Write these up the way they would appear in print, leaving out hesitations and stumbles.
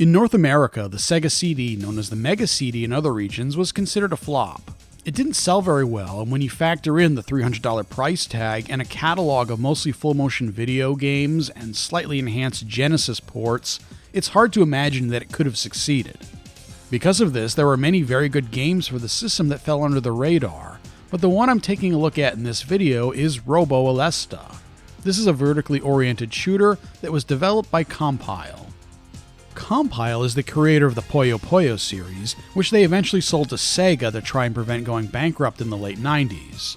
In North America, the Sega CD, known as the Mega CD in other regions, was considered a flop. It didn't sell very well, and when you factor in the $300 price tag and a catalog of mostly full-motion video games and slightly enhanced Genesis ports, it's hard to imagine that it could have succeeded. Because of this, there were many very good games for the system that fell under the radar, but the one I'm taking a look at in this video is Robo Aleste. This is a vertically oriented shooter that was developed by Compile. Compile is the creator of the Puyo Puyo series, which they eventually sold to Sega to try and prevent going bankrupt in the late 90s.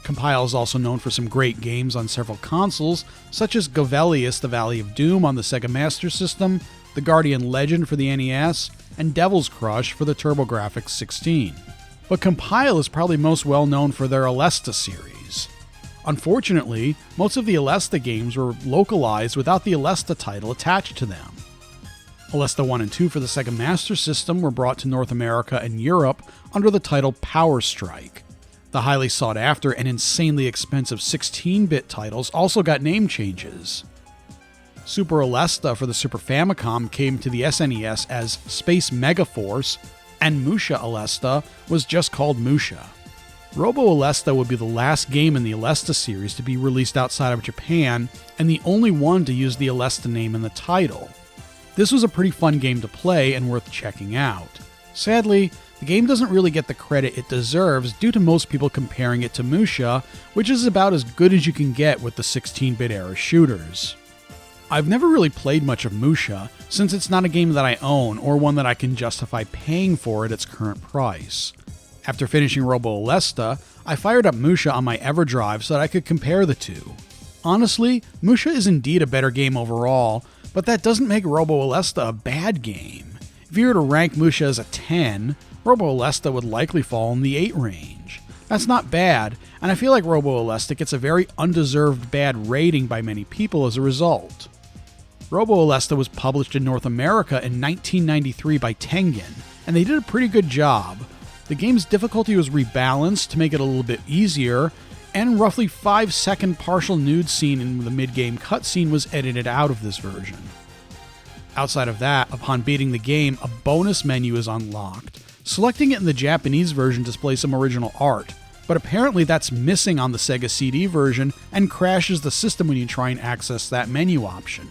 Compile is also known for some great games on several consoles, such as Govelius: The Valley of Doom on the Sega Master System, The Guardian Legend for the NES, and Devil's Crush for the TurboGrafx 16. But Compile is probably most well known for their Aleste series. Unfortunately, most of the Aleste games were localized without the Aleste title attached to them. Aleste 1 and 2 for the Sega Master System were brought to North America and Europe under the title Power Strike. The highly sought after and insanely expensive 16-bit titles also got name changes. Super Aleste for the Super Famicom came to the SNES as Space Megaforce, and M.U.S.H.A Aleste was just called M.U.S.H.A. Robo Aleste would be the last game in the Aleste series to be released outside of Japan, and the only one to use the Aleste name in the title. This was a pretty fun game to play and worth checking out. Sadly, the game doesn't really get the credit it deserves due to most people comparing it to M.U.S.H.A, which is about as good as you can get with the 16-bit era shooters. I've never really played much of M.U.S.H.A since it's not a game that I own or one that I can justify paying for at its current price. After finishing Robo Aleste, I fired up M.U.S.H.A on my EverDrive so that I could compare the two. Honestly, M.U.S.H.A is indeed a better game overall, but that doesn't make Robo Aleste a bad game. If you were to rank M.U.S.H.A as a 10, Robo Aleste would likely fall in the 8 range. That's not bad, and I feel like Robo Aleste gets a very undeserved bad rating by many people as a result. Robo Aleste was published in North America in 1993 by Tengen, and they did a pretty good job. The game's difficulty was rebalanced to make it a little bit easier, and roughly 5-second partial nude scene in the mid-game cutscene was edited out of this version. Outside of that, upon beating the game, a bonus menu is unlocked. Selecting it in the Japanese version displays some original art, but apparently that's missing on the Sega CD version and crashes the system when you try and access that menu option.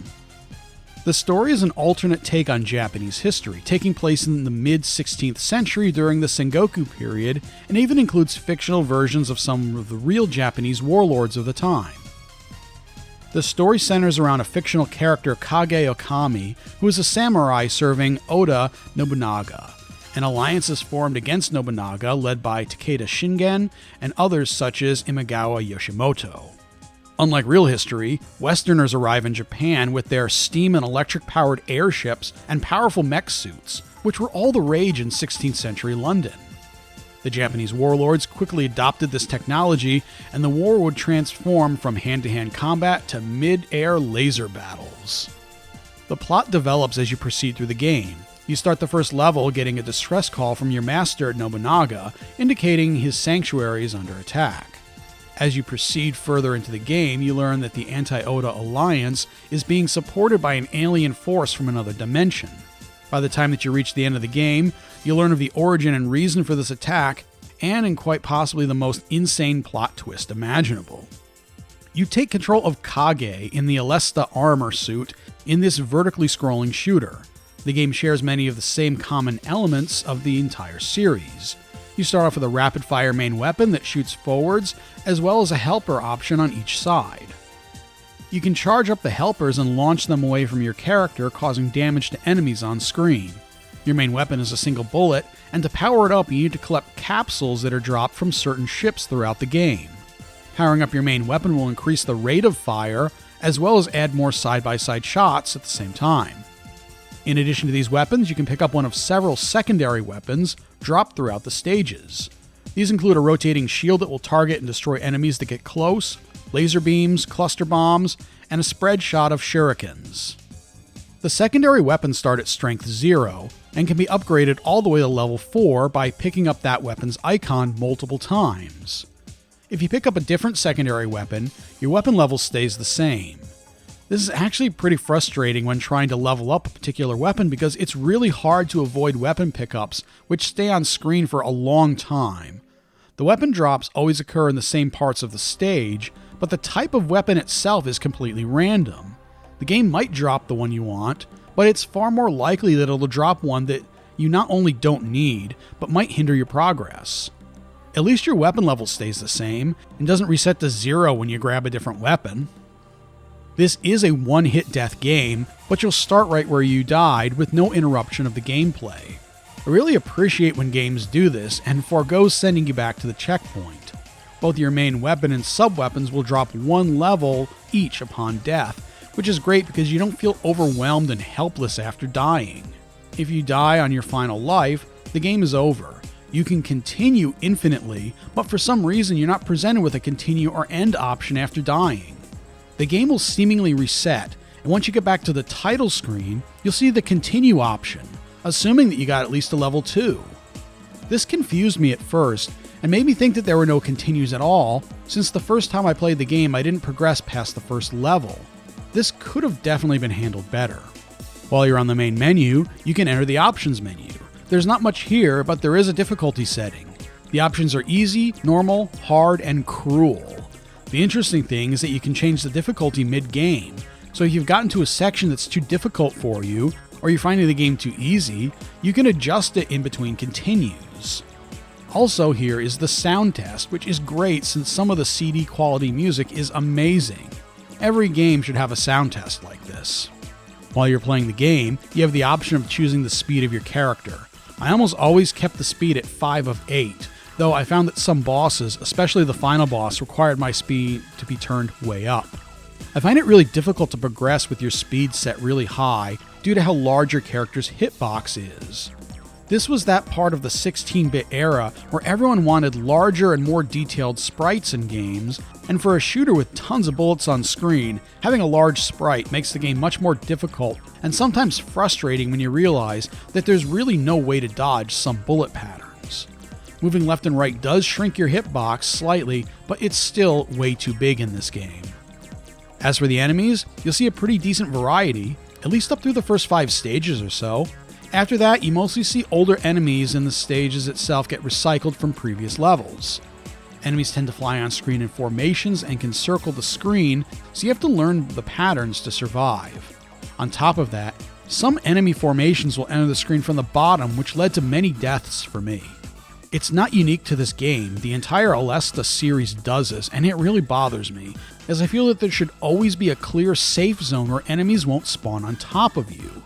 The story is an alternate take on Japanese history, taking place in the mid-16th century during the Sengoku period, and even includes fictional versions of some of the real Japanese warlords of the time. The story centers around a fictional character, Kage Okami, who is a samurai serving Oda Nobunaga. An alliance is formed against Nobunaga, led by Takeda Shingen and others such as Imagawa Yoshimoto. Unlike real history, Westerners arrive in Japan with their steam and electric-powered airships and powerful mech suits, which were all the rage in 16th century London. The Japanese warlords quickly adopted this technology, and the war would transform from hand-to-hand combat to mid-air laser battles. The plot develops as you proceed through the game. You start the first level getting a distress call from your master Nobunaga, indicating his sanctuary is under attack. As you proceed further into the game, you learn that the Anti-Oda Alliance is being supported by an alien force from another dimension. By the time that you reach the end of the game, you learn of the origin and reason for this attack, and in quite possibly the most insane plot twist imaginable. You take control of Kage in the Aleste armor suit in this vertically scrolling shooter. The game shares many of the same common elements of the entire series. You start off with a rapid-fire main weapon that shoots forwards, as well as a helper option on each side. You can charge up the helpers and launch them away from your character, causing damage to enemies on screen. Your main weapon is a single bullet, and to power it up you need to collect capsules that are dropped from certain ships throughout the game. Powering up your main weapon will increase the rate of fire, as well as add more side-by-side shots at the same time. In addition to these weapons, you can pick up one of several secondary weapons dropped throughout the stages. These include a rotating shield that will target and destroy enemies that get close, laser beams, cluster bombs, and a spread shot of shurikens. The secondary weapons start at strength 0 and can be upgraded all the way to level 4 by picking up that weapon's icon multiple times. If you pick up a different secondary weapon, your weapon level stays the same. This is actually pretty frustrating when trying to level up a particular weapon because it's really hard to avoid weapon pickups, which stay on screen for a long time. The weapon drops always occur in the same parts of the stage, but the type of weapon itself is completely random. The game might drop the one you want, but it's far more likely that it'll drop one that you not only don't need, but might hinder your progress. At least your weapon level stays the same, and doesn't reset to 0 when you grab a different weapon. This is a one-hit death game, but you'll start right where you died with no interruption of the gameplay. I really appreciate when games do this and forego sending you back to the checkpoint. Both your main weapon and sub-weapons will drop 1 level each upon death, which is great because you don't feel overwhelmed and helpless after dying. If you die on your final life, the game is over. You can continue infinitely, but for some reason you're not presented with a continue or end option after dying. The game will seemingly reset, and once you get back to the title screen, you'll see the continue option, assuming that you got at least a level 2. This confused me at first, and made me think that there were no continues at all, since the first time I played the game I didn't progress past the first level. This could have definitely been handled better. While you're on the main menu, you can enter the options menu. There's not much here, but there is a difficulty setting. The options are easy, normal, hard, and cruel. The interesting thing is that you can change the difficulty mid-game, so if you've gotten to a section that's too difficult for you, or you're finding the game too easy, you can adjust it in between continues. Also here is the sound test, which is great since some of the CD quality music is amazing. Every game should have a sound test like this. While you're playing the game, you have the option of choosing the speed of your character. I almost always kept the speed at 5 of 8, though I found that some bosses, especially the final boss, required my speed to be turned way up. I find it really difficult to progress with your speed set really high due to how large your character's hitbox is. This was that part of the 16-bit era where everyone wanted larger and more detailed sprites in games, and for a shooter with tons of bullets on screen, having a large sprite makes the game much more difficult and sometimes frustrating when you realize that there's really no way to dodge some bullet patterns. Moving left and right does shrink your hitbox slightly, but it's still way too big in this game. As for the enemies, you'll see a pretty decent variety, at least up through the first 5 stages or so. After that, you mostly see older enemies, and the stages itself get recycled from previous levels. Enemies tend to fly on screen in formations and can circle the screen, so you have to learn the patterns to survive. On top of that, some enemy formations will enter the screen from the bottom, which led to many deaths for me. It's not unique to this game, the entire Aleste series does this, and it really bothers me, as I feel that there should always be a clear safe zone where enemies won't spawn on top of you.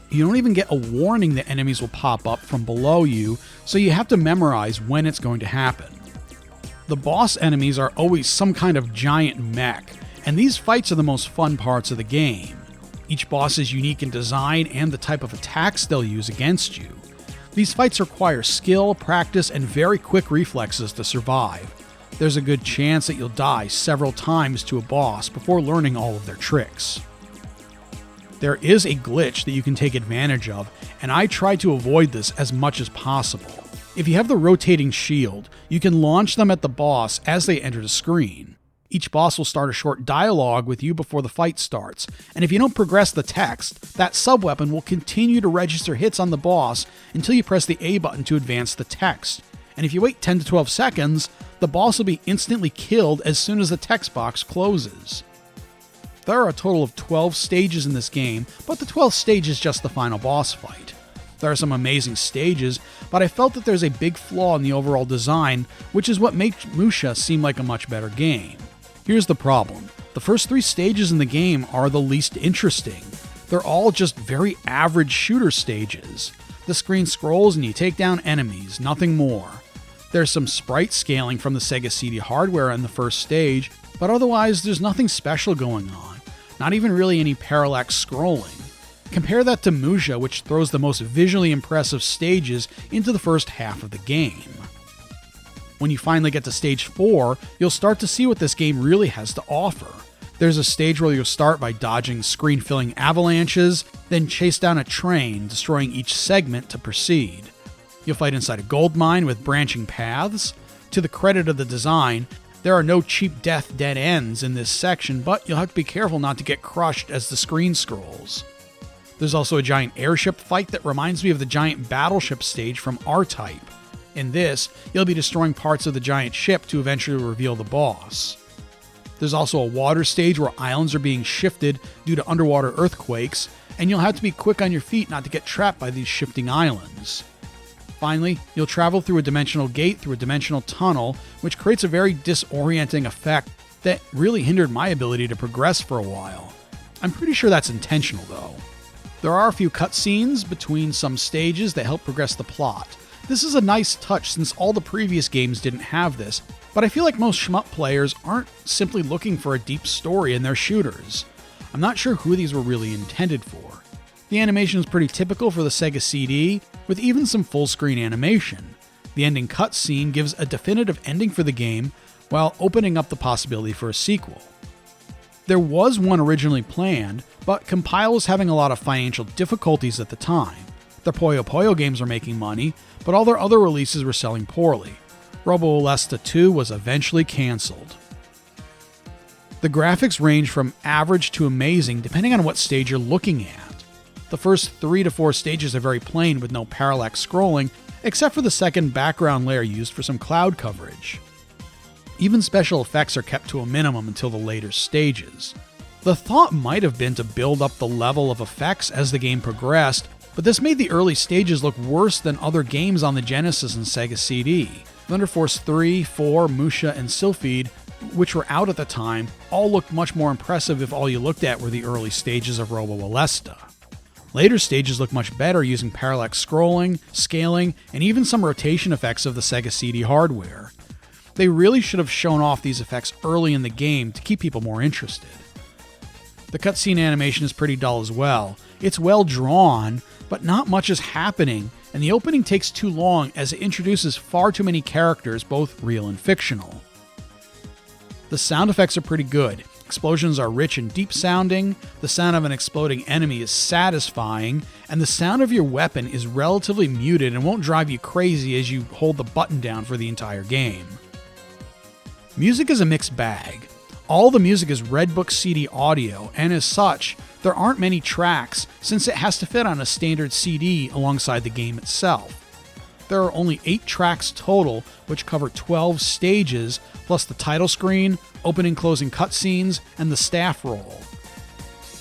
You don't even get a warning that enemies will pop up from below you, so you have to memorize when it's going to happen. The boss enemies are always some kind of giant mech, and these fights are the most fun parts of the game. Each boss is unique in design and the type of attacks they'll use against you. These fights require skill, practice, and very quick reflexes to survive. There's a good chance that you'll die several times to a boss before learning all of their tricks. There is a glitch that you can take advantage of, and I try to avoid this as much as possible. If you have the rotating shield, you can launch them at the boss as they enter the screen. Each boss will start a short dialogue with you before the fight starts, and if you don't progress the text, that sub-weapon will continue to register hits on the boss until you press the A button to advance the text. And if you wait 10 to 12 seconds, the boss will be instantly killed as soon as the text box closes. There are a total of 12 stages in this game, but the 12th stage is just the final boss fight. There are some amazing stages, but I felt that there's a big flaw in the overall design, which is what makes M.U.S.H.A seem like a much better game. Here's the problem. The first 3 stages in the game are the least interesting. They're all just very average shooter stages. The screen scrolls and you take down enemies, nothing more. There's some sprite scaling from the Sega CD hardware in the first stage, but otherwise there's nothing special going on. Not even really any parallax scrolling. Compare that to M.U.S.H.A, which throws the most visually impressive stages into the first half of the game. When you finally get to stage 4, you'll start to see what this game really has to offer. There's a stage where you'll start by dodging screen-filling avalanches, then chase down a train, destroying each segment to proceed. You'll fight inside a gold mine with branching paths. To the credit of the design, There are no cheap death dead ends in this section, but you'll have to be careful not to get crushed as the screen scrolls. There's also a giant airship fight that reminds me of the giant battleship stage from R-Type. In this, you'll be destroying parts of the giant ship to eventually reveal the boss. There's also a water stage where islands are being shifted due to underwater earthquakes, and you'll have to be quick on your feet not to get trapped by these shifting islands. Finally, you'll travel through a dimensional gate through a dimensional tunnel, which creates a very disorienting effect that really hindered my ability to progress for a while. I'm pretty sure that's intentional though. There are a few cutscenes between some stages that help progress the plot. This is a nice touch since all the previous games didn't have this, but I feel like most shmup players aren't simply looking for a deep story in their shooters. I'm not sure who these were really intended for. The animation is pretty typical for the Sega CD, with even some full-screen animation. The ending cutscene gives a definitive ending for the game, while opening up the possibility for a sequel. There was one originally planned, but Compile was having a lot of financial difficulties at the time. The Puyo Puyo games were making money, but all their other releases were selling poorly. Robo Aleste 2 was eventually cancelled. The graphics range from average to amazing depending on what stage you're looking at. The first 3 to 4 stages are very plain with no parallax scrolling, except for the second background layer used for some cloud coverage. Even special effects are kept to a minimum until the later stages. The thought might have been to build up the level of effects as the game progressed, but this made the early stages look worse than other games on the Genesis and Sega CD. Thunder Force 3, 4, M.U.S.H.A, and Sylphid, which were out at the time, all looked much more impressive if all you looked at were the early stages of Robo Aleste. Later stages look much better using parallax scrolling, scaling, and even some rotation effects of the Sega CD hardware. They really should have shown off these effects early in the game to keep people more interested. The cutscene animation is pretty dull as well. It's well drawn, but not much is happening, and the opening takes too long as it introduces far too many characters, both real and fictional. The sound effects are pretty good. Explosions are rich and deep sounding, the sound of an exploding enemy is satisfying, and the sound of your weapon is relatively muted and won't drive you crazy as you hold the button down for the entire game. Music is a mixed bag. All the music is Red Book CD audio, and as such, there aren't many tracks since it has to fit on a standard CD alongside the game itself. There are only 8 tracks total, which cover 12 stages, plus the title screen, opening closing cutscenes, and the staff roll.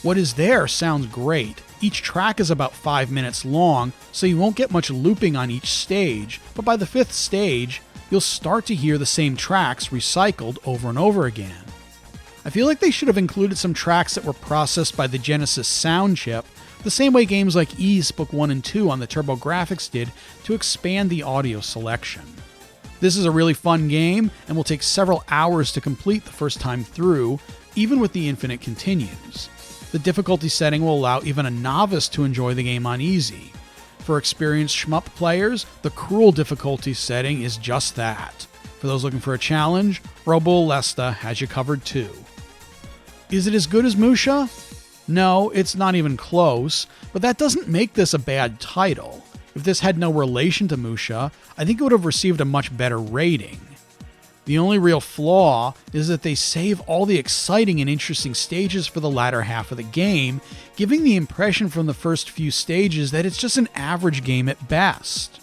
What is there sounds great. Each track is about 5 minutes long, so you won't get much looping on each stage, but by the 5th stage, you'll start to hear the same tracks recycled over and over again. I feel like they should have included some tracks that were processed by the Genesis sound chip, the same way games like Ys Book 1 and 2 on the TurboGrafx did to expand the audio selection. This is a really fun game and will take several hours to complete the first time through, even with the infinite continues. The difficulty setting will allow even a novice to enjoy the game on easy. For experienced shmup players, the cruel difficulty setting is just that. For those looking for a challenge, Robo Aleste has you covered too. Is it as good as M.U.S.H.A? No, it's not even close, but that doesn't make this a bad title. If this had no relation to M.U.S.H.A, I think it would have received a much better rating. The only real flaw is that they save all the exciting and interesting stages for the latter half of the game, giving the impression from the first few stages that it's just an average game at best.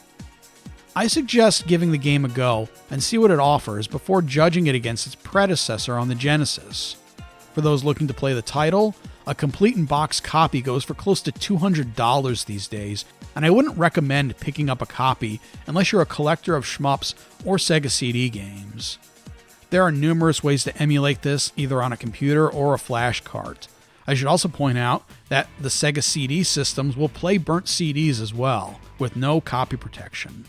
I suggest giving the game a go and see what it offers before judging it against its predecessor on the Genesis. For those looking to play the title, a complete in-box copy goes for close to $200 these days, and I wouldn't recommend picking up a copy unless you're a collector of shmups or Sega CD games. There are numerous ways to emulate this, either on a computer or a flash cart. I should also point out that the Sega CD systems will play burnt CDs as well, with no copy protection.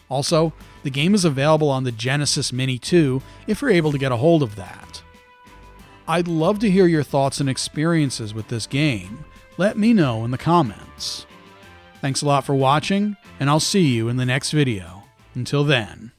Also, the game is available on the Genesis Mini 2 if you're able to get a hold of that. I'd love to hear your thoughts and experiences with this game. Let me know in the comments. Thanks a lot for watching, and I'll see you in the next video. Until then.